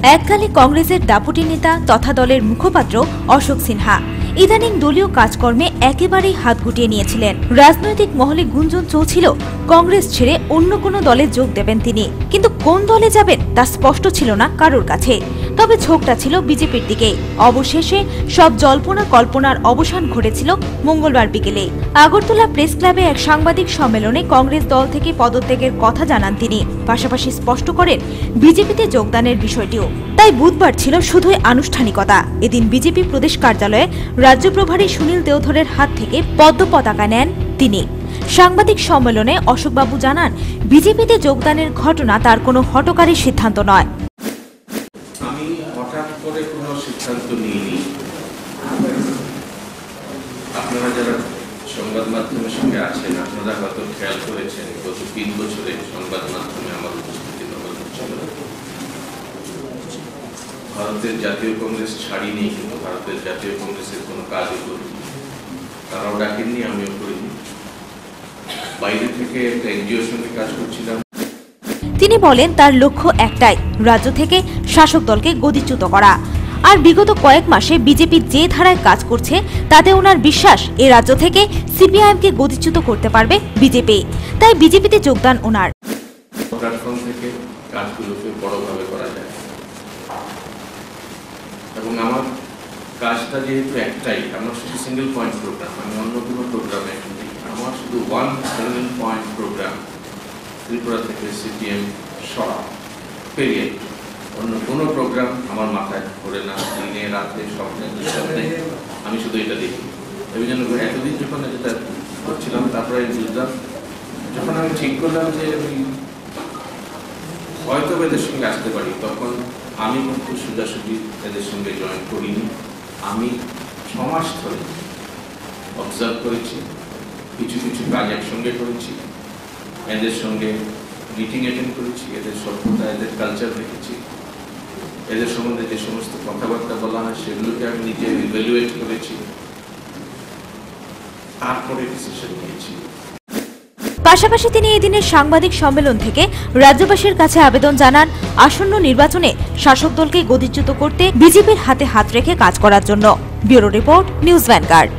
এককালে কংগ্রেসের দাপুটি নেতা তথা দলের মুখপাত্র অশোক সিনহা ইদানিং দলীয় কাজকর্মে একেবারেই হাত গুটিয়ে নিয়েছিলেন। রাজনৈতিক মহলে গুঞ্জন চলছিল কংগ্রেস ছেড়ে অন্য কোনো দলে যোগ দেবেন তিনি, কিন্তু কোন দলে যাবেন তা স্পষ্ট ছিল না কারোর কাছে। তবে ঝোঁকটা ছিল বিজেপির দিকে। অবশেষে সব জল্পনা কল্পনার অবসান ঘটেছিল মঙ্গলবার বিকেলে আগরতলা প্রেস ক্লাবে এক সাংবাদিক সম্মেলনে কংগ্রেস দল থেকে পদত্যাগের কথা জানান তিনি। পাশাপাশি স্পষ্ট করেন বিজেপিতে যোগদানের বিষয়টিও। তাই বুধবার ছিল শুধুই আনুষ্ঠানিকতা। এদিন বিজেপি প্রদেশ কার্যালয়ে রাজ্য প্রভারী সুনীল দেওধরের হাত থেকে পদ্ম পতাকা নেন তিনি। সাংবাদিক সম্মেলনে অশোকবাবু জানান, বিজেপিতে যোগদানের ঘটনা তার কোনো হঠকারী সিদ্ধান্ত নয়। আমি হঠাৎ করে কোনো সিদ্ধান্ত নিইনি। আপনারা যারা সংবাদ মাধ্যমের সঙ্গে আছেন, আপনারা হয়তো খেয়াল করেছেন গত 3 বছরে সংবাদ মাধ্যমে আমার উপস্থিতি নগণ্য ছিল। ভারতের জাতীয় কংগ্রেস ছাড়িনি, কিন্তু ভারতের জাতীয় কংগ্রেসের কোনো কাজও করিনি। তারাও ডাকেননি, আমিও করিনি। বাইরে থেকে একটা এনজিওর সঙ্গে কাজ করছিলাম। তিনি বলেন তার লক্ষ্য একটাই, রাজ্য থেকে শাসক দলকে গদিচ্যুত করা। আর বিগত কয়েক মাসে বিজেপি যে ধারায় কাজ করছে তাতে ওনার বিশ্বাস এ রাজ্য থেকে সিপিআইএমকে গদিচ্যুত করতে পারবে বিজেপি। তাই বিজেপিতে যোগদান ওনার। প্ল্যাটফর্ম থেকে কাজগুলোকে বড়ভাবে করা যায় এবং আমার কাজটা যেহেতু একটাই, আমার শুধু সিঙ্গেল পয়েন্ট প্রোগ্রাম, আমি অন্য কোনো প্রোগ্রামে আমার শুধু 1 সিঙ্গেল পয়েন্ট প্রোগ্রাম, ত্রিপুরা থেকে সিপিএম সরা পেরিয়ে অন্য কোনো প্রোগ্রাম আমার মাথায় ঘোরে না। দিনে রাতে স্বপ্নে দুঃস্বপ্নে আমি শুধু এটা দেখি। এই জন্য এতদিন যখন যেটা করছিলাম, তারপরে আমি বুঝলাম, যখন আমি ঠিক করলাম যে আমি হয়তো এদের সঙ্গে আসতে পারি, তখন আমি কিন্তু সোজাসুজি এদের সঙ্গে জয়েন করিনি। আমি 6 মাস ধরে অবজার্ভ করেছি, কিছু কিছু কাজ একসঙ্গে করেছি, এদের সঙ্গে মিটিং অ্যাটেন্ড করেছি, এদের সভ্যতা, এদের কালচার দেখেছি, এদের সম্বন্ধে যে সমস্ত কথাবার্তা বলা হয় সেগুলোকে আমি নিজে ইভ্যালুয়েট করেছি, তারপরে ডিসিশন নিয়েছি। পাশাপাশি তিনি এদিনের সাংবাদিক সম্মেলন থেকে রাজ্যবাসীর কাছে আবেদন জানান আসন্ন নির্বাচনে শাসক দলকে গদিচ্যুত করতে বিজেপির হাতে হাত রেখে কাজ করার জন্য। Bureau report, news vanguard.